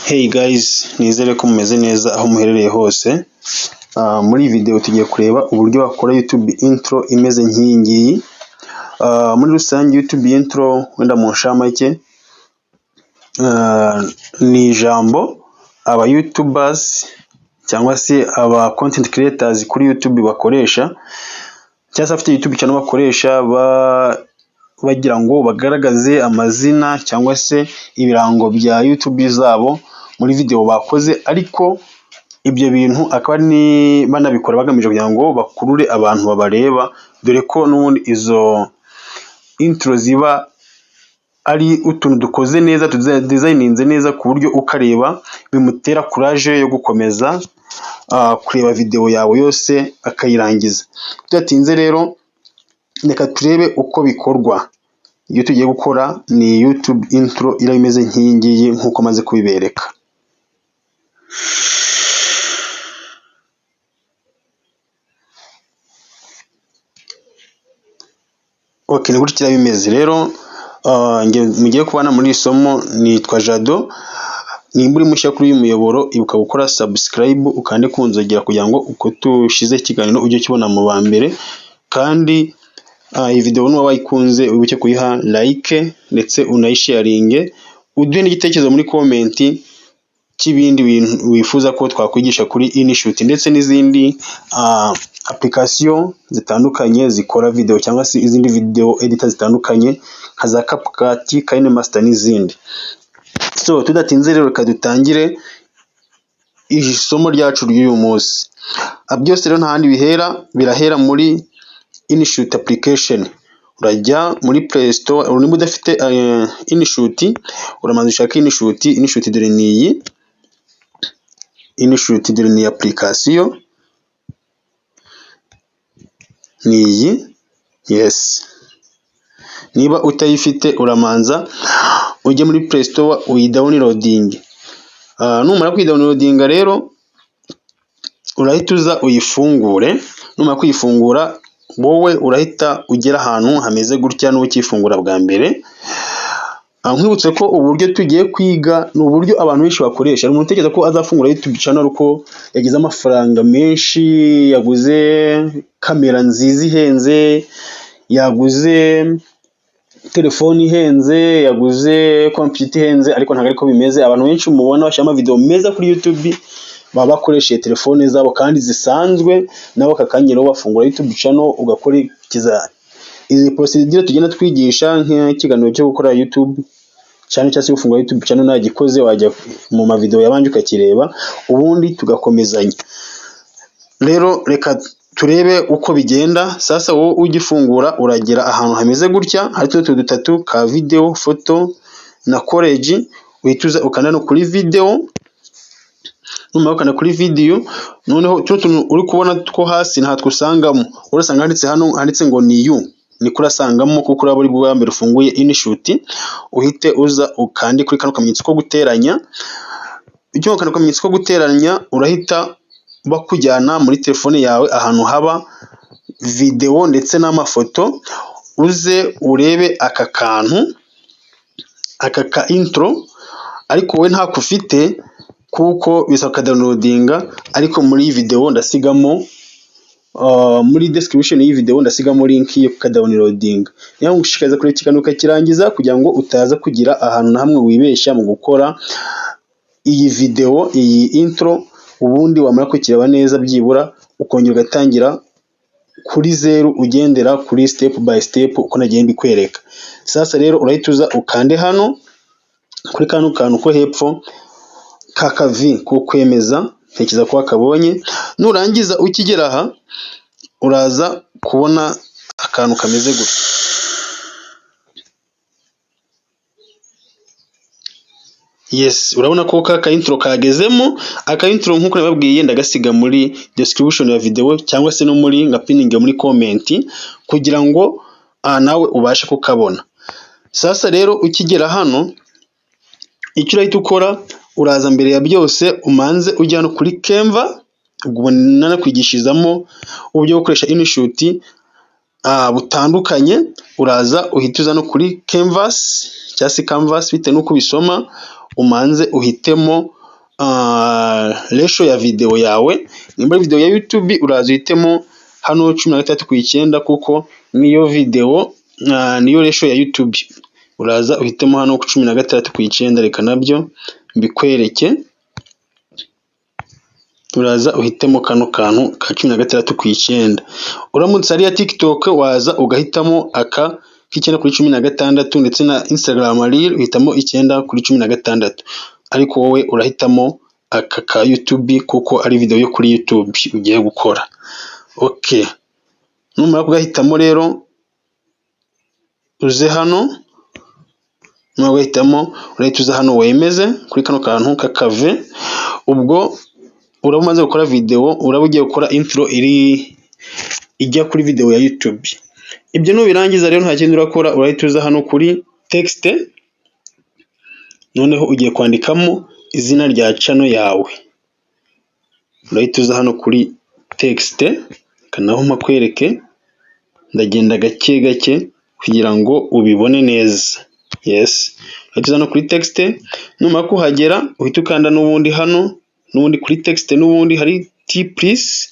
Hey guys, nizere ko mumeze neza aho muherereye hose. Muri iyi video tugiye kureba uburyo wakora YouTube intro imeze nk'iyi ngiyi. Muri rusange YouTube intro wenda mu nshamake ni ijambo aba YouTubers cyangwa se aba content creators kuri YouTube bakoresha, cyangwa se afite YouTube channel bakoresha bagira ngo bagaragaze amazina cyangwa se ibirango bya YouTube zabo muri video bakoze, ariko ibyo bintu akaba ni banabikora bagamije kugira ngo bakurure abantu babareba, dore ko n'ubundi izo intro ziba ari utuntu dukoze neza, designinze neza ku buryo ukareba bimutera courage yo gukomeza kureba video yawe yose akayirangiza. Tudatinze rero reka turebe uko bikorwa. Iyo tugiye gukora ni YouTube intro imeze nk'iyi ngiyi nk'uko maze kubibereka. Okay, ni gutya bimeze rero. Mugiye kubana muri isomo nitwa Jado. Nimba uri mushya kuri uyu muyoboro, ibuka gukora subscribe ukande kunzogera kugira ngo uko tushize ikiganiro ujye kibona mu ba mbere, kandi iyi video nuba wayikunze wibuke kuyiha like ndetse unayisharinge, uduhe n'igitekerezo muri comment cy'ibindi bintu wifuza ko twakwigisha kuri InShoot ndetse n'izindi application zitandukanye zikora video cyangwa se izindi video editor zitandukanye nka za CapCut, KineMaster n'izindi. So tudatinze rero reka dutangire isomo ryacu ry'uyu munsi. Byose rero nta handi birahera muri InShoot application. Urajya muri Play Store, niba udafite InShoot uramanza ushaka InShoot. InShoot dore ni iyi, InShoot dore ni application ni iyi. Yes, niba utayifite uramanza ujye muri Play Store uyidownloading. Numara kuyidownloadinga rero urahita uza uyifungure. Numara kuyifungura wowe urahita ugera ahantu hameze gutya n'ukifungura bwa mbere. Nkwibutse ko uburyo tugiye kwiga ni uburyo abantu benshi bakoresha. Umuntu utekereza ko azafungura YouTube channel uko yagize amafaranga menshi, yaguze kamera nziza ihenze, yaguze telefone ihenze, yaguze computer ihenze, ariko ntabwo ariko bimeze. Abantu benshi mubona bashyira video meza kuri YouTube baba bakoresheje telefone zabo kandi zisanzwe, nabo kakanyero bafungura YouTube channel ugakurikiza izi procedure tugenda twigisha nk'ikiganiro cyo gukora YouTube channel cyangwa se gufungura YouTube channel nagikoze wajya mu ma video yabanje ukakireba ubundi tugakomezanya. Rero reka turebe uko bigenda. Sasa wowe ugifungura uragera ahantu hameze gutya, hari tutu dutatu ka video, photo na college. Uhituza ukanda no kuri video. Numara ukanda kuri video, noneho tutu uri kubona two hasi nta twusangamo, urasanga handitse hano handitse ngo ni you, ni kurasangamo kuko uraba uri bwa mbere ufunguye InShoot. Uhite uza ukandi kuri kano kamenyetso ko guteranya. Icyo ukanda kamenyetso ko guteranya urahita bakujyana muri telefone yawe ahantu haba video ndetse n'amafoto. Uze urebe aka kantu, aka ka intro, ariko we nta kufite kuko bisaba downloadinga, ariko muri video ndasigamo muri description y'iyi video ndasigamo link yo kudownloadinga. Niyo ngushishikariza kuri ikiganiro ukakirangiza kugira ngo utaza kugira ahantu na hamwe wibeshya mu gukora iyi video, iyi intro. Ubundi wamara kukireba neza byibura ukongera ugatangira kuri zero ugendera kuri step by step uko nagiye mbikwereka. Sasa rero urahita uza ukande hano kuri kano kantu ko hepfo kakavi ko kwemeza, ntekereza ko akabonye. Nurangiza ukigera aha uraza kubona akantu kameze gutya. Yes, urabona ko ka intro kagezemo. Aka intro nkuko nababwiye ndagasiga muri description ya video cyangwa se no muri ngapininge muri comment kugira ngo nawe ubashe kukabona. Sasa rero ukigera hano icyo urahita ukora, uraza mbere ya byose umanze ujya no kuri Canva. Ubwo nanakwigishizamo uburyo gukoresha InShoot butandukanye. Uraza uhita uza no kuri Canvas cyangwa se Canvas bite nuko bisoma, umanze uhitemo ratio ya video yawe. Nimba video ya YouTube uraza uhitemo hano 13:9 kuko niyo video niyo ratio ya YouTube. Uraza uhitemo hano 13:9. Reka nabyo mbikwereke. Uraza uhitemo kano kantu ka 16:9. Uramutse ari ya TikTok waza ugahitamo aka k'9:16 ndetse na Instagram Reel uhitamo 9:16, ariko wowe urahitamo aka ka YouTube kuko ari video yo kuri YouTube ugiye gukora. Okay, numara kugahitamo rero uze hano, numara kugahitamo urahita uza hano wemeze kuri kano kantu kakave. Ubwo uraba umaze gukora video, uraba ugiye gukora intro ijya kuri video ya YouTube. Ibyo nubirangiza rero nta kindi urakora, urahita uza hano kuri text, noneho ugiye kwandikamo izina rya channel yawe. Urahita uza hano kuri text, kanaho makwereke, ndagenda gake gake kugira ngo ubibone neza. Yes, urahita uza hano kuri text, numara kuhagera uhita ukanda n'ubundi hano, n'ubundi kuri text, n'ubundi hari please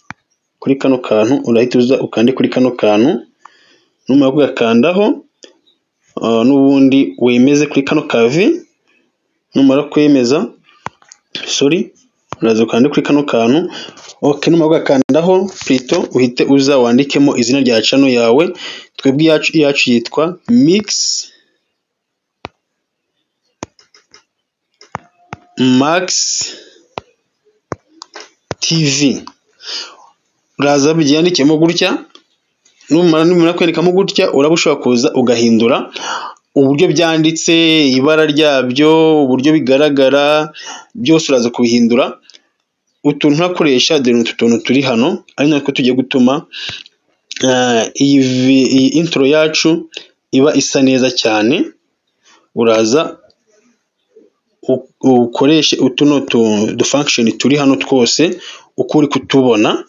kuri kano kantu, urahita uza ukande kuri kano kantu. Numara kugakandaho n'ubundi wemeze kuri kano kavi. Numara kwemeza uraza ukande kuri kano kantu. Okay, numara kugakandaho plutôt uhite uza wandikemo izina rya channel yawe. Twebwe yacu yitwa Mix Max TV. Uraza byandikemo gutya, numara kwerekamo gutya uraba ushobora kuza ugahindura uburyo byanditse, ibara ryabyo, uburyo bigaragara, byose uraza kubihindura. Utuntu ntakoresha dore utu tuntu turi hano ari natwo tugiye gutuma iyi intro yacu iba isa neza cyane. Uraza ukoreshe utuno function turi hano twose uko uri kutubona.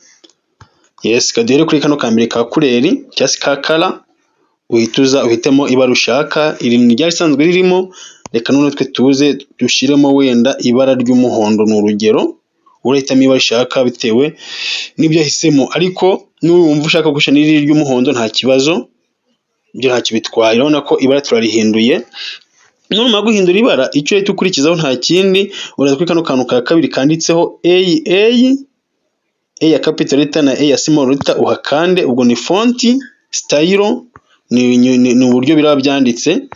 Yes, kaduhere kuri kano kambere ka kureri cyangwa ka color, uhita uza uhitemo ibara ushaka. Iri ni rya risanzwe ririmo, reka none twe tuze dushiremo wenda ibara ry'umuhondo n'urugero. Urahitamo ibara ushaka bitewe n'ibyo yahisemo, ariko n'uwumva ushaka gusha n'iri ry'umuhondo nta kibazo, byo nta kibitwaye. Urabona ko ibara turarihinduye. Numara guhindura ibara, icyo uhita ukurikizaho nta kindi, uraza kuri kano kantu ka kabiri kanditseho A ya capital letter na A ya small letter uhakande. Ubwo ni font style, ni uburyo biraba byanditse.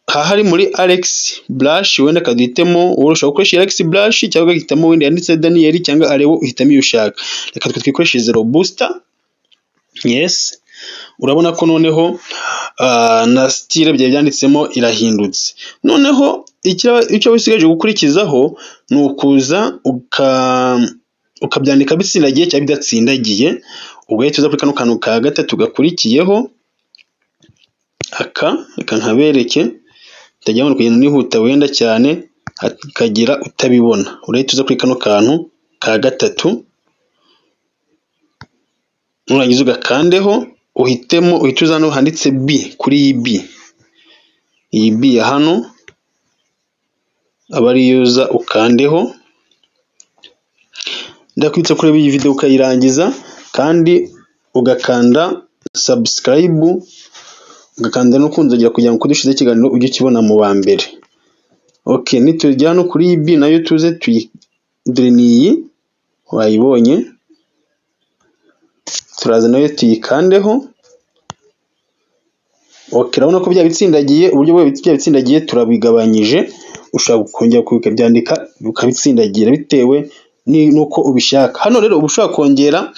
Hari muri Alex Brush, wenda kaduhitemo urashaka gukoresha Alex Brush cyangwa ugahitamo wenda yanditse Daniel cyangwa Arebo, uhitamo iyo ushaka. Reka twikoreshe Robusta. Yes, urabona ko noneho na style bya byanditsemo irahindutse. Noneho icyo wisigaje gukurikizaho ni ukuza ukabyandika bitsindagiye cyangwa bidatsindagiye. Ugahita uza kuri kano kantu ka gatatu gakurikiyeho aka, reka nkabereke ndajya ngo kugenda nihuta wenda cyane hakagira utabibona. Urahita uza kuri kano kantu ka gatatu, nurangiza ugakandeho uhitemo, uhita uza hano handitse B, kuri iyi B, iyi B ya hano aba ari yuza ukandeho. Ndakwitse kureba iyi video ukayirangiza kandi ugakanda subscribe, ugakanda no kunzogera kugira ngo dushize ikiganiro ujye ukibona mu ba mbere. Okay, nitujya hano kuri iyi B nayo tuze dore niyi wayibonye, turaza nayo tuyikandeho. Okay, urabona ko bya bitsindagiye, uburyo bwo bya bitsindagiye turabigabanyije. Ushaka kongera kubyandika ukabitsindagira bitewe nuko ubishaka. Hano rero uba ushaka kongera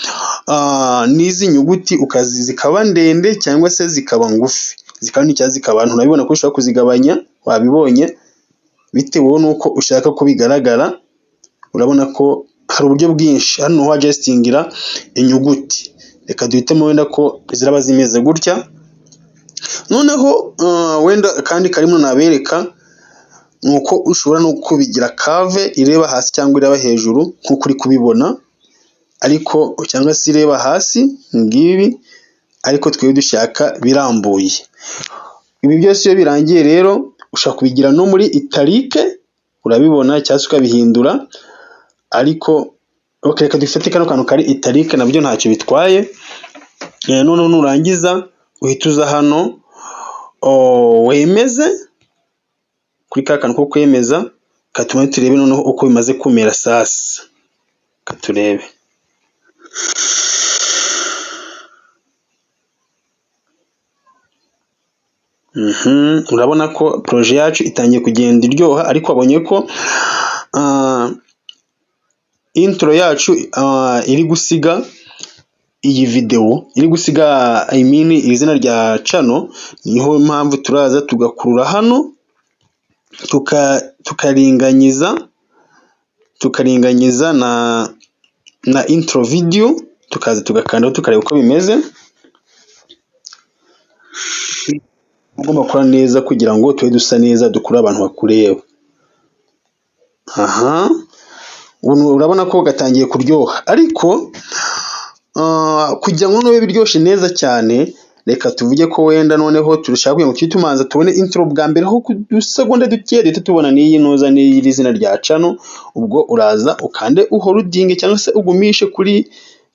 n'izi nyuguti zikaba ndende cyangwa se zikaba ngufi, zikaba n'icyazi zikaba abantu. Urabibona ko ushaka kuzigabanya, wabibonye bitewe nuko ushaka ko bigaragara. Urabona ko hari uburyo bwinshi hano ho adjustingira inyuguti. Reka duhitemo wenda ko ziraba zimeze gutya. Noneho wenda kandi karimo nabereka nuko ushobora no kubigira cave ireba hasi cyangwa ireba hejuru nkuko uri kubibona, ariko cyangwa se ireba hasi ngibi, ariko twe dushaka birambuye. Ibi byose iyo birangiye rero ushaka kubigira no muri italike urabibona cyangwa ukabihindura, ariko reka dufate kano kantu kari itarike nabyo ntacyo bitwaye. Noneho nurangiza uhita uza hano wemeze kuri ka kantu ko kwemeza, katuma turebe noneho uko bimaze kumera. Sasa katurebe. Urabona ko projet yacu itangiye kugenda iryoha, ariko wabonye ko intro yacu iri gusiga iyi video, iri gusiga izina rya channel. Niho mpamvu turaza tugakurura hano tukaringanyiza na intro video, tukaza tugakandaho tukareba uko bimeze. Ugomba gukora neza kugira ngo tube dusa neza, dukure abantu bakureba. Urabona ko gatangiye kuryoha, ariko kugira ngo noneho biryoshye neza cyane, reka tuvuge ko wenda noneho turashaka kugira ngo tujye tumanza tubone intro bwa mbere ho kudusegonda duke, duhita tubona n'iyi noza n'iri zina rya channel. Ubwo uraza ukande uholdinge cyangwa se ugumishe kuri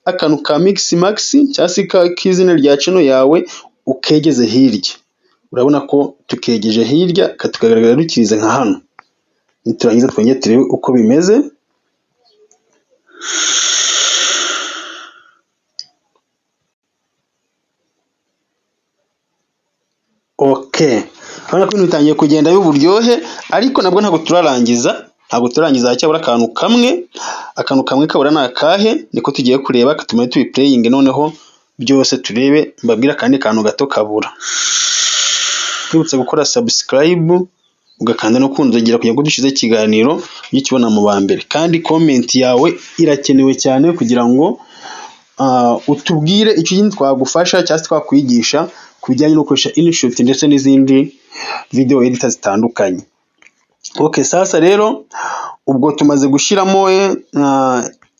akantu ka mix max cyangwa se k'izina rya channel yawe, ukegeze hirya. Urabona ko tukegeje hirya, katukagaragara dukirize nka hano. Niturangiza twongere turebe uko bimeze. Urabona ko ibintu bitangiye kugenda y'uburyohe, ariko nabwo ntabwo turarangiza. Hacyabura akantu kamwe kabura ni akahe, niko tugiye kureba. Katuma tubiplaying noneho byose turebe. Mbabwira kandi kantu gato kabura. Twibutse gukora subscribe, ugakanda no kunzogera kugira ngo dushize ikiganiro ukibona mu ba mbere. Kandi comment yawe irakenewe cyane kugira ngo utubwire icyo kintu twagufasha cyangwa twakwigisha ku bijyanye no gukoresha InShot ndetse n'izindi video editor zitandukanye. Sasa rero ubwo tumaze gushyiramo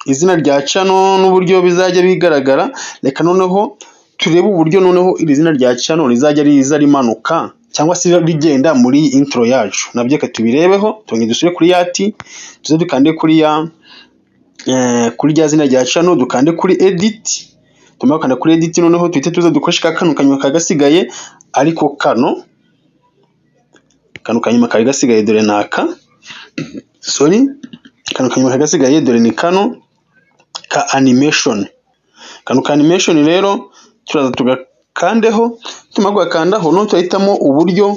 izina rya channel n'uburyo bizajya bigaragara, reka noneho turebe uburyo noneho iri zina rya channel rizajya riza rimanuka cyangwa se rigenda muri intro yacu. Nabyo reka tubirebeho. Twongeye dusubire kuri yati, tuze dukande kuri rya zina rya channel, dukande kuri edit. Tumara gukanda kuri edit, noneho tuhite tuza dukoresha kano kanyuma kagasigaye, ariko kano kanyuma kari gasigaye dore naka, kano kanyuma kagasigaye dore ni kano ka animation. Kano ka animation rero turaza tugakandeho. Tumara gukandaho noneho tuhitamo uburyo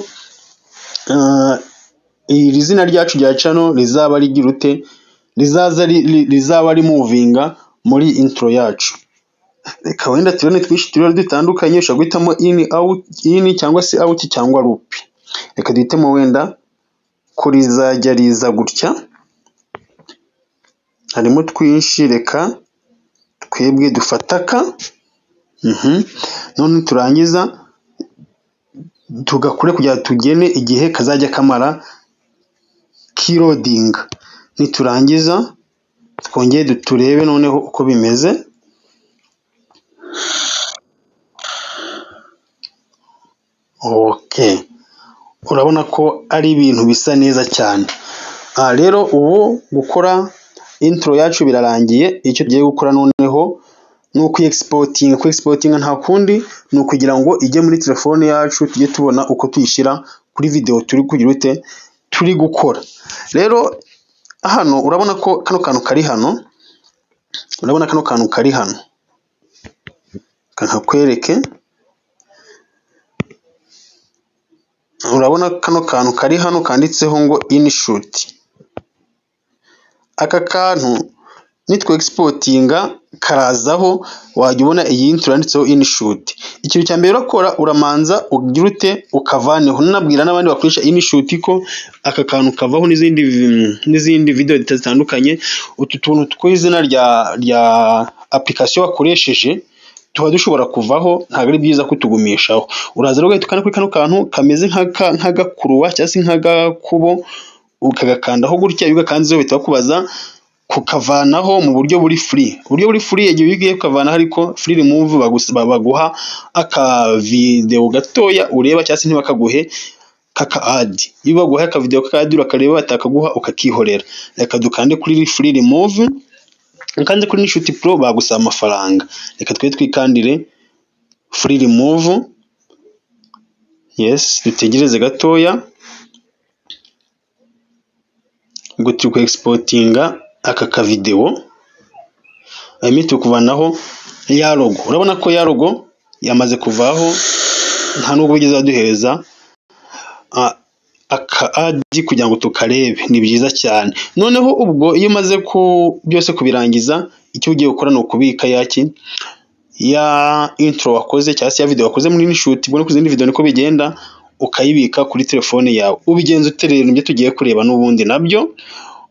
iri zina ryacu rya channel rizaba rigirute, rizaba rimuvinga muri intro yacu. Reka wenda tubone twinshi dutandukanye. Ushobora guhitamo in cyangwa se out cyangwa loop. Reka duhitemo wenda ko rizajya riza gutya. Harimo twinshi, reka twebwe dufataka. None turangiza tugakure kugira tugene igihe kazajya kamara kiloading. Niturangiza twongeye turebe noneho uko bimeze. Urabona ko ari ibintu bisa neza cyane. Rero ubu gukora intro yacu birarangiye. Icyo tugiye gukora noneho ni exporting nta kundi, ni ukugira ngo ijye muri telefone yacu tujye tubona uko tuyishyira kuri video turi gukora. Rero hano urabona ko kano kantu kari hano, kakwereke. Urabona kano kantu kari hano kanditseho ngo InShot. Aka kantu nitwe exportinga karazaho, wajya ubona iyi intro yanditseho InShot. Ikintu cya mbere urakora, uramanza ugirute ukavaneho. Nabwira n'abandi bakoresha InShot ko aka kantu kavaho n'izindi video zitandukanye. Utu tuntu tw'izina rya application wakoresheje tuba dushobora kuvaho, ntabwo ari byiza kutugumishaho. Uraza rero ugahita kuri kano kantu kameze nk'agakuruwa cyangwa se nk'agakubo, ukagakandaho gutya. Iyo ugakanzeho bahita bakubaza kukavanaho mu buryo buri free. Uburyo buri free igihe ugiye kukavanaho, ariko free remove baguha aka video gatoya ureba, cyangwa se ntibakaguhe kaka ad. Iyo baguhaye akavideo kaka ad urakareba batakaguha ukakihorera. Reka dukande kuri free remove, kandi kuri Inshuti Pro bagusaba amafaranga. Reka twe twikandire free remove. Yes, dutegereze gatoya. Ubwo turi ku exportinga aka ka video. Turi kuvanaho ya logo. Urabona ko ya logo yamaze kuvaho, nta nubwo bigeze baduhereza aka ad kugira ngo tukarebe. Ni byiza cyane. Noneho ubwo iyo umaze byose kubirangiza, icyo ugiye gukora ni ukubika ya intro wakoze cyangwa se ya video wakoze muri Inshuti. Ubwo no ku zindi video niko bigenda, ukayibika kuri telefone yawe. Ubigenza uterera ibyo tugiye kureba n'ubundi nabyo.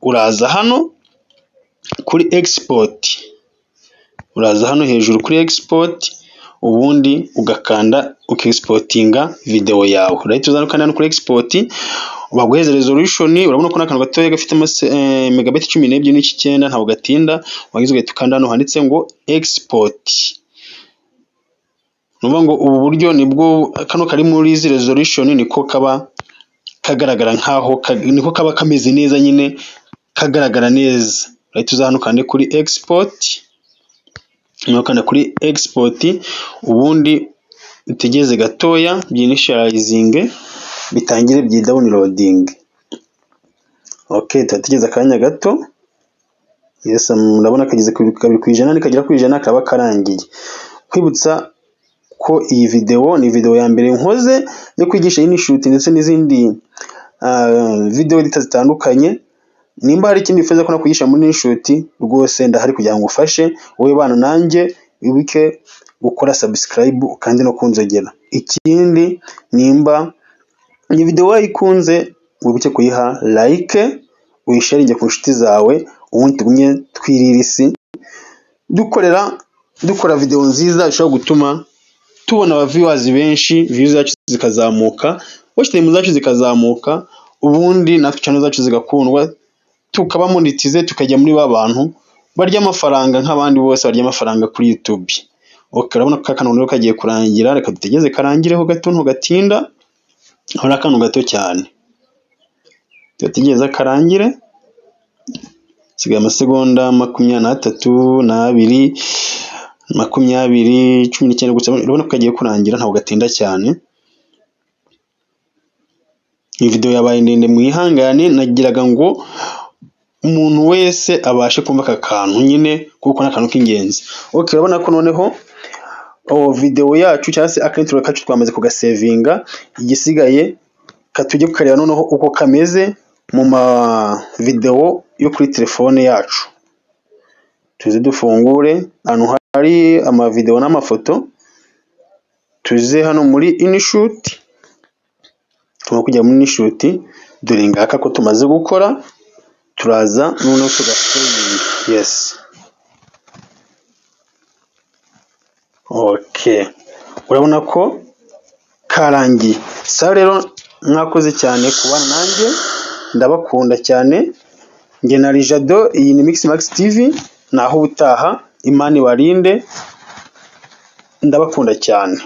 Uraza hano kuri export, uraza hano hejuru kuri export, ubundi ugakanda ukexportinga video yawe. Urahita uzana kandi hano kuri export, baguheza resolution. Urabona ko n'akantu gatoya gafite megabit 12.9 ntabwo gatinda. Wagize ugahita ukanda hano handitse ngo export. Nuvuga ngo ubu buryo nibwo kano kari muri izi resolution niko kaba kagaragara nkaho niko kaba kameze neza, nyine kagaragara neza. Urahita uzana kandi kuri export, nokanda kuri export, ubundi utegeze gatoya byinitializing bitangire byi downloading. Okay, turategeza akanya gato. Yes, murabona kageze ku 2% nikagera ku 100 kaba karangiye. Kwibutsa ko iyi video ni video ya mbere nkoze yo kwigisha Inshuti ndetse n'izindi video zitandukanye. Nimba hari ikindi wifuza ko nakwigisha muri Inshuti, rwose ndahari kugira ngo ufashe wowe bana nanjye. Wibuke gukora subscribe kandi no kunzogera. Ikindi, nimba iyi video wayikunze, wibuke kuyiha like, uyisharinge ku nshuti zawe, ubundi tugumye twiririsi dukora video nziza ishobora gutuma tubona aba viewers benshi, views zacu zikazamuka, watch time zacu zikazamuka, ubundi natwe channel zacu zigakundwa, tukaba monetize, tukajya muri bantu barya amafaranga nk'abandi bose barya amafaranga kuri YouTube. Okay, urabona ko akantu rero kagiye kurangira. Reka dutegeze karangireho gato ntugatinda. Hora akantu gato cyane. Tutegeza karangire. Sigaye amasegonda 23, 2, 20, 19 gusa. Urabona ko kagiye kurangira, ntabwo gatinda cyane. Iyi video yabaye ndende, mwihangane. Nagiraga ngo umuntu wese abashe kumva aka kantu nyine, kuko n'akantu k'ingenzi. Okay, urabona ko noneho video yacu cyangwa se akintro kacu twamaze kugasevinga. Igisigaye katujye kukareba noneho uko kameze mu video yo kuri telefone yacu. Tuze dufungure ahantu hari video n'amafoto, tuze hano muri Inshuti. Tuma kujya muri Inshuti, dore ngaka ko tumaze gukora. Turaza noneho tugasevinga. Yes. Okay, urabona ko karangiye. Sa rero mwakoze cyane kubana nanjye, ndabakunda cyane. Nge na Jado, iyi ni Mix Max TV. Naho ubutaha, Imana ibarinde, ndabakunda cyane.